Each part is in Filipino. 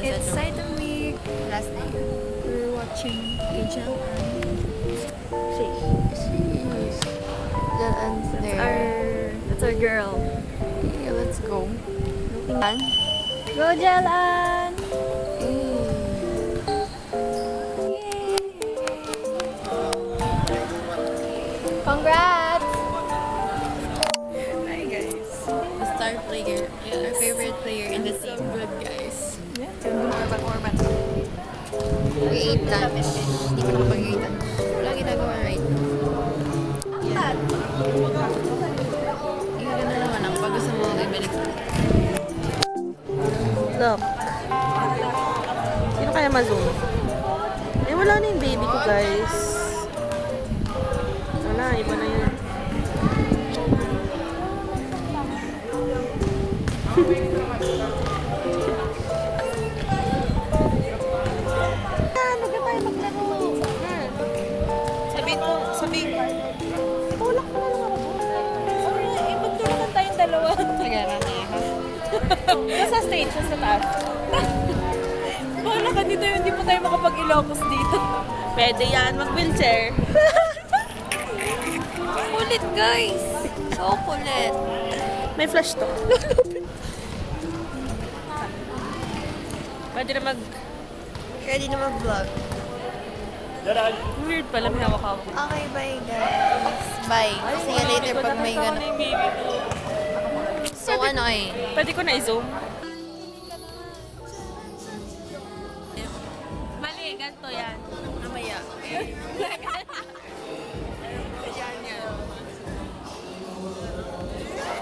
It's Cycle Week. Last night. We're watching Angel and She's there. that's our girl. Okay, let's go. Go Jalan! Congrats! Hi guys. The star player. Our favorite player in the team. Good guys. Orban. We ate lunch. Hindi ko nakapag-eat lunch. Wala ginagawa right now. Hindi ka ganda naman ang pag gusto mo i-benefit. Look. Sino kaya ma-zoom? Eh, wala na yung baby ko, guys. Wala, iba na yun. Tulak ko na lang ako. Magtulungan tayong dalawa. Sige, rami ha. Nasa stage, sa taas. Wala ka dito, hindi pa tayo makapag-ilocos dito. Pwede yan, mag-wheelchair. Kulit guys. So kulit. May flash to. Pwede na Ready na mag-vlog. Weird pala, may hawak-hawak. Okay, bye guys. Bye. See you later pag may gano'n. yung baby ko. So ano eh. Pwede ko na i-zoom. Mali, ganito yan. Mamaya.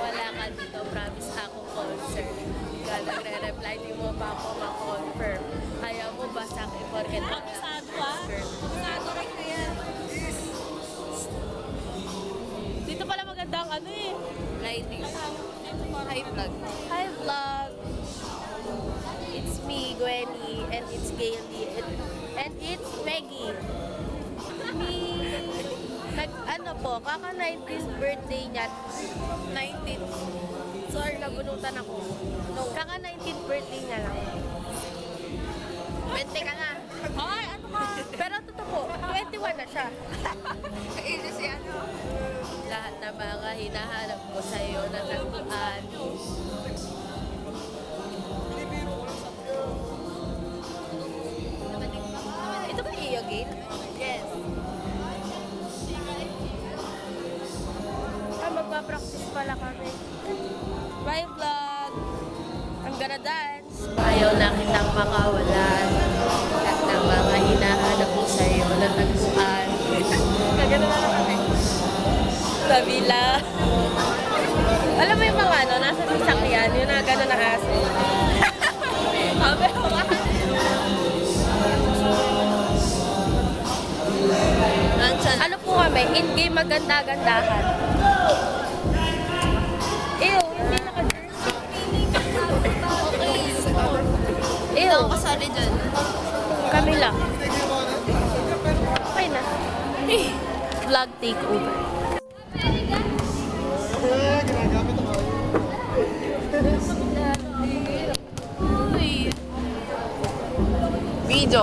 Wala ka dito, promise ako concert. Kala nagre-reply, di mo pa ako ma-confirm. Ayaw mo ba sa akin, porket Abisado ka? Abisado rin ko yan. Dito pala maganda ang ano eh. lighting. Hi vlog. Hi vlog! It's me, Gwenny, and it's Gailey, and it's Peggy. Ano po, kaka 19th birthday niya. 19th. Sorry, nabunutan ako. No, kaka 19th birthday niya lang. 20 ka na. Ay, ano ka? Pero totoo po, 21 na siya. Ito si ano. Lahat ng mga hinahanap ko sa'yo na natuan. Ito ba iyo, Gail? Yes. Magpa-practice pala kami. Bye, vlog! I'm gonna dance. Ayaw na kitang makawalan. Lahat ng mga hinahanap ko sa'yo na natuan. Kagano na lang kami. Sabila. Alam mo yung mga ano, nasa sasakyan, yun na gano'n na aso. Ano po kami, in-game maganda-gandahan. Ew, hindi naka-jersey. Okay. Ew, Kasali dyan. kami lang. Okay na. Vlog takeover. Video.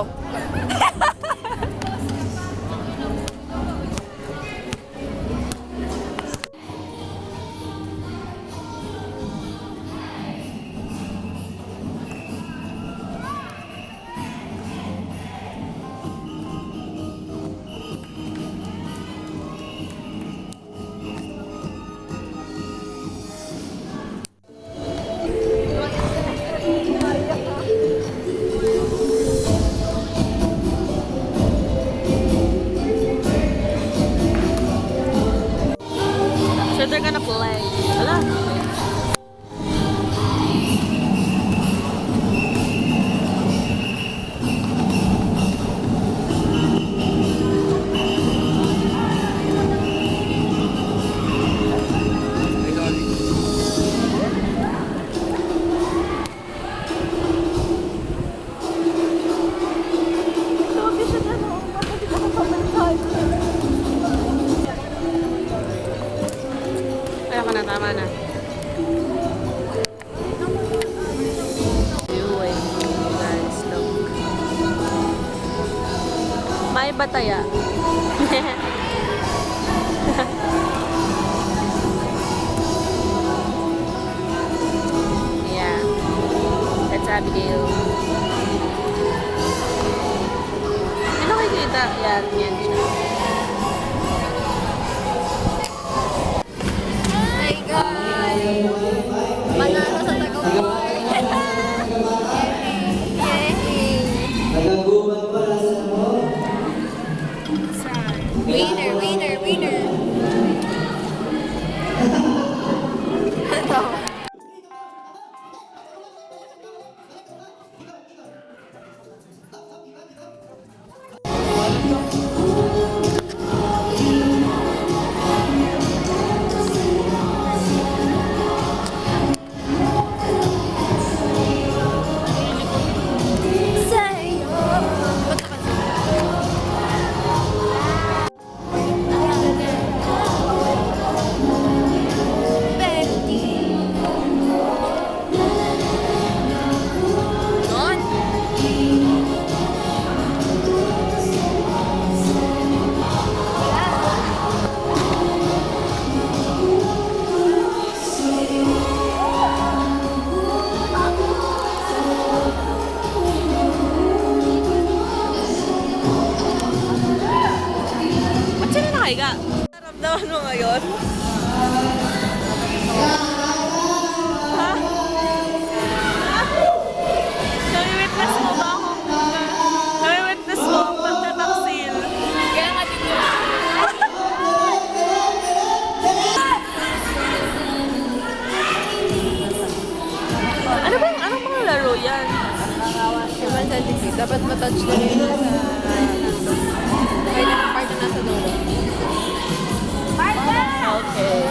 Bataya. Yeah. That's Abigail. Hindi nakikita. Yan, yan siya. Hi guys! Manalo sa Tagumpay! Yay! Winner, winner, winner! Ito. Sa'yo. Ba't naman? Nun. Ba't sila nakahiga? Naramdaman mo ngayon? Ha? Nami-witness mo ba ako? Nami-witness mo ang pagtataksil? Kaya nga dito. Ano ba yung, anong mga laro yan? Human centipede. Dapat matouch na yun sa... Kaya part na nasa dulo. Okay.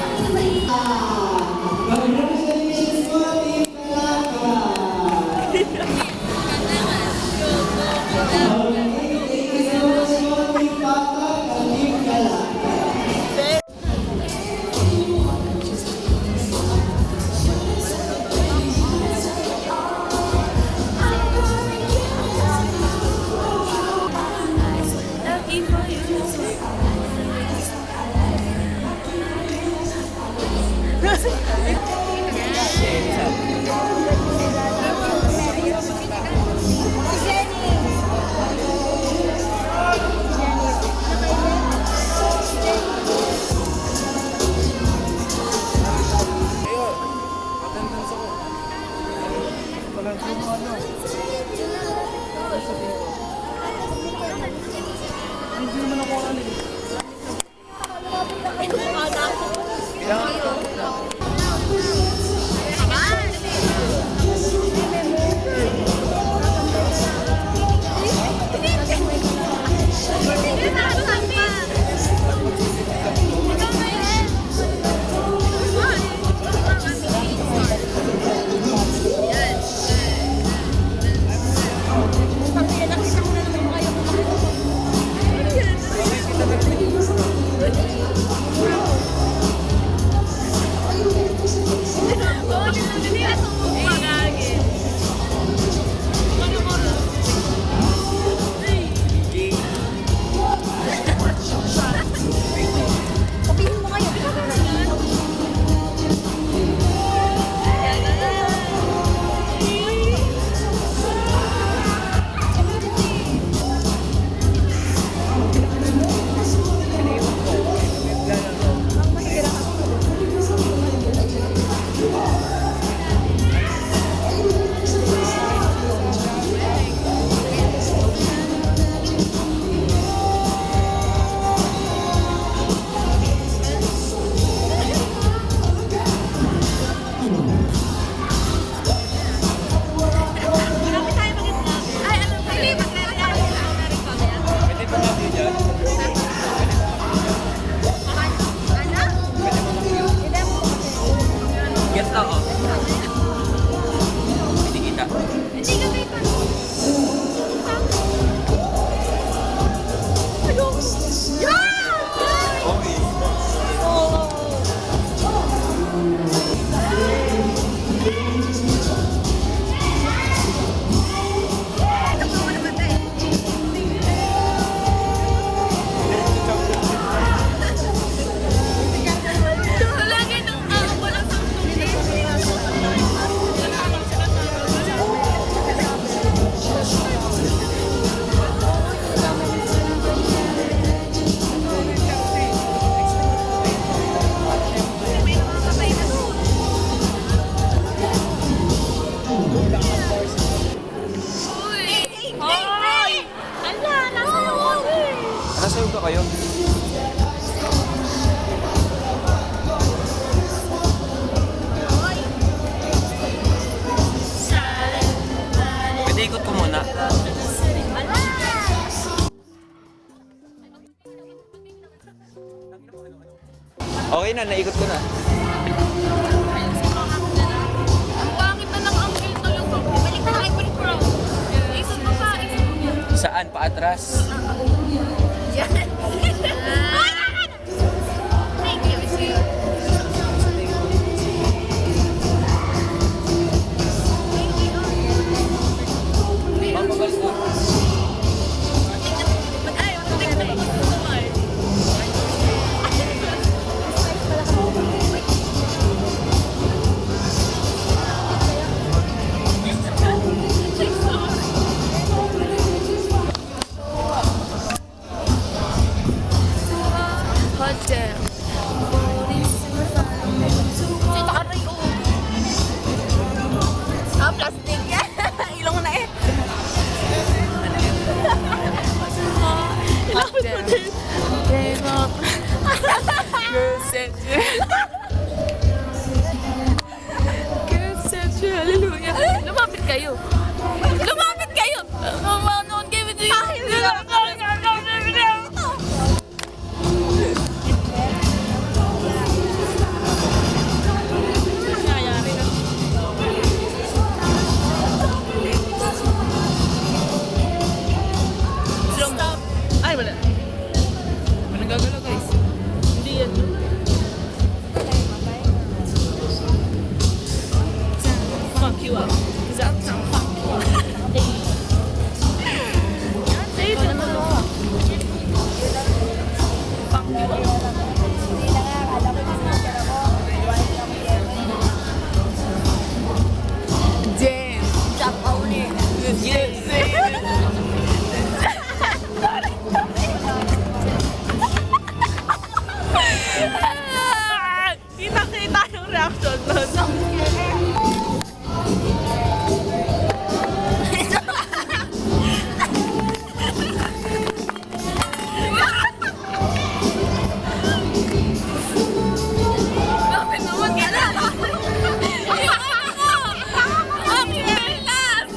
Hoy! Ala, nasa yung kami. Nasa'yo ba kayo? Pwede ikot ko muna. Okay na, naikot ko na. Ang pangit na ng uncle to yung balik na kayo, balik bro. Isot mo pa, isot mo. Saan? Paatras? Thank you, sweet. Mapagal ko. Ay, tingnan mo ito naman. Hot damn. Sita ka rin, oh. Ah, plastic. Ilong na eh. Hot damn. Game up. Girl set you. Girl set you. Hallelujah. Lumapit kayo. Lumapit kayo. Manood kayo with you. Ay, wala. Anong gagalaw, guys? Hindi yan. Fuck you up. Fuck you up. Save it. Fuck you up. Damn. Stop owning. Yes. Kita-kita yung reaction nun. Bakit naman gila? Happy Belas!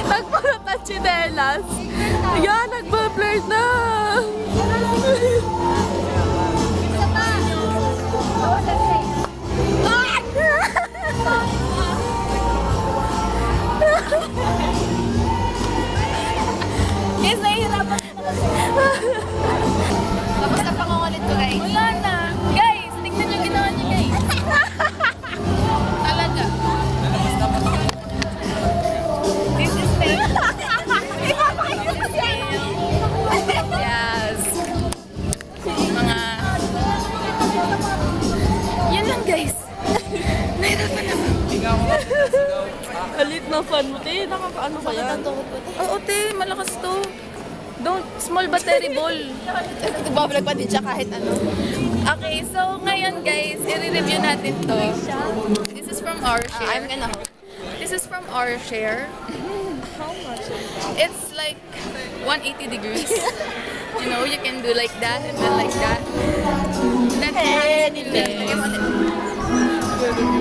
Nagpulot ang chinelas. Yan, nagbablur na. Guys, nahihirapan ko talaga. Tapos na pangungulit ko, guys. Wala na. Guys, tingnan yung ginawa niyo, guys. Talaga. This is fake. Yes. Mga... Yun lang, guys. Nahirapan naman. Alit na fan mo, te. Nakakaano ba yan? Ang tuhod ko. Oo, te. Malakas to. Don't, small but terrible. Nagbablog pa din siya kahit ano. Okay, so ngayon guys, i-review natin to. This is from our share. I'm gonna This is from our share. How much? It's like 180 degrees. You know, you can do like that and then like that. That anything.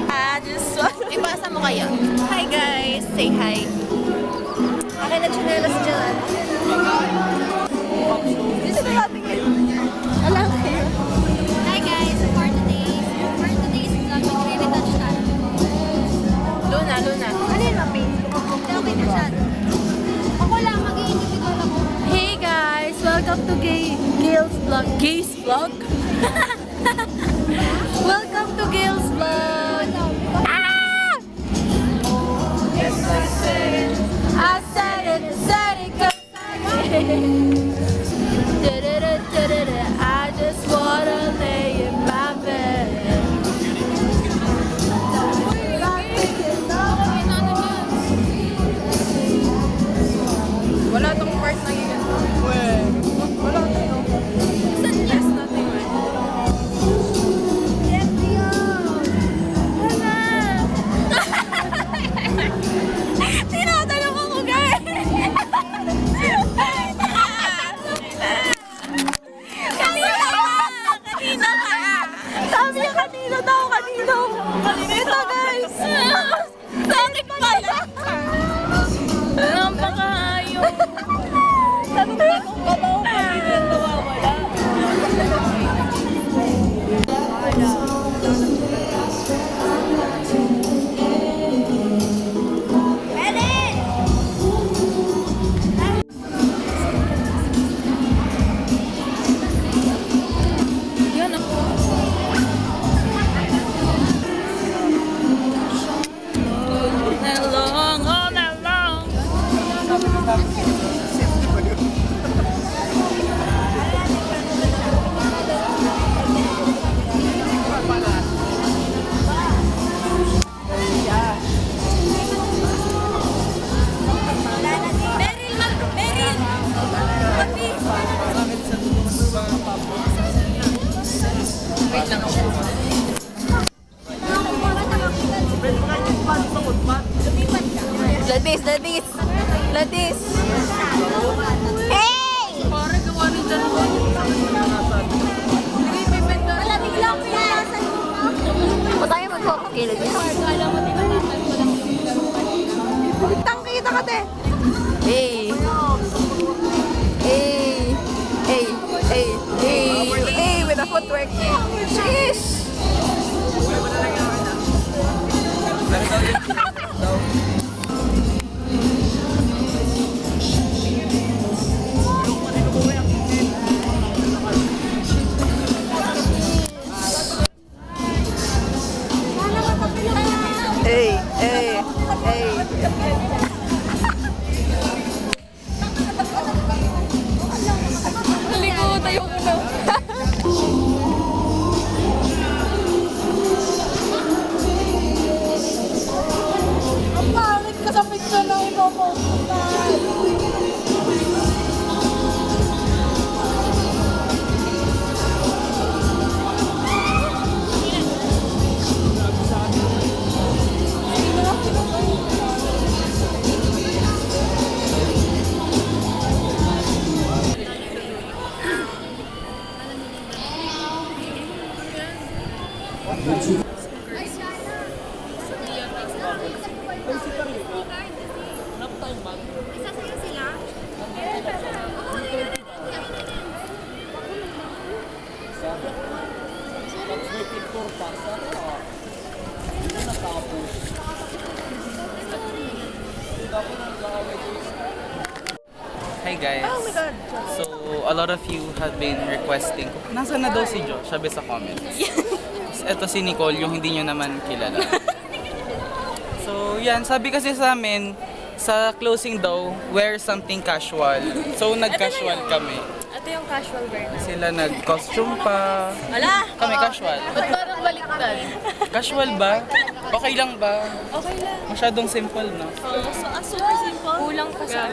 I just want... Ipasa mo kayo. Hi guys, say hi. Akin na chinelas dyan. Dito na natin kayo. Alam kayo. Hi guys, for today's vlog, magre-retouch tayo. Luna. Ano yun, Mapi? Okay na siya. Ako lang, mag-i-individual ako. Hey guys, welcome to Gail's vlog. Gail's vlog? Welcome to Gail's vlog. Ah! I said it, cause I did. I just wanna lay in my bed. Wala tong part na yun. Wala na yun. Yes, nothing. Tinatanong ako, guys! Kanina ka! Sabi niya kanina daw, kanino! Ito, guys! Sakit pala! Napakaayon! Tanong ka daw kanina nawawala. Yan ako. All night long. Wait lang ako. Ladis. Hey! Pare, gawa ni dyan. Malamig lang pinalasan mo. O tayo mag-cocktail. Tangkita ka, te. Hey! Hey! With a footwork. Sheesh! Naligo tayo muna. Ang pangit ka sa picture na ipopostutan. Isasaya sila. Hi guys. Oh my God. So, a lot of you have been requesting, nasa na daw si Jo? Sabi sa comments. Ito si Nicole, yung hindi nyo naman kilala. So, yan. Sabi kasi sa amin, sa closing daw, wear something casual. So, nag-casual kami. Ito yung casual wear na. Sila nag-costume pa. Ala! Kami casual. Ba't parang baliktad? Casual ba? Okay lang ba? Okay lang. Masyadong simple, no? So, super simple. Kulang pa sa...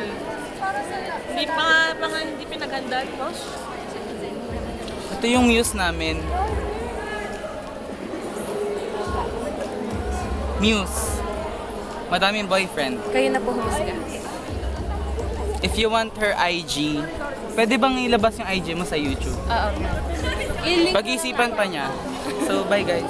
Hindi pinaghandaan, boss. Ito yung muse namin. Muse. Madaming boyfriend. Kayo na po humusga. If you want her IG, pwede bang ilabas yung IG mo sa YouTube? Oo. Pag-isipan pa niya. So, bye guys.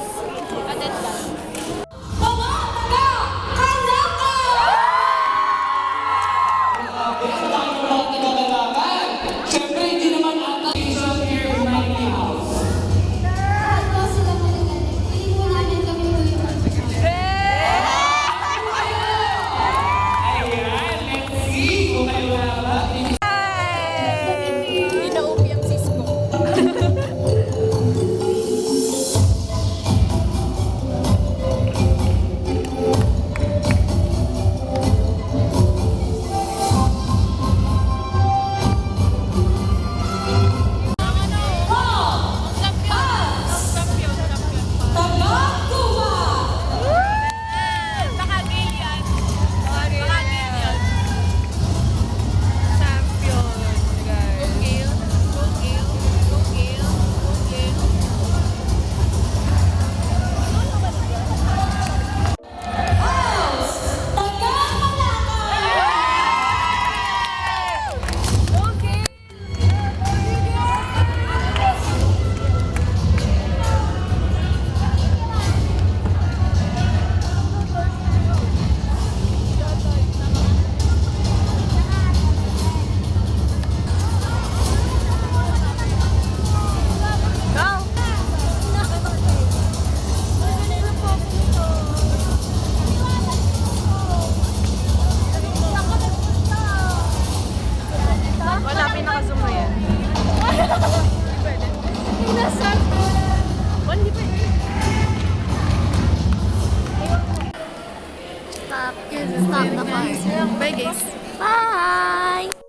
Inaupi ang sis ko. Wala, pinaka-zoom mo yan. Hindi pwede. Stop the car. Bye guys. Bye!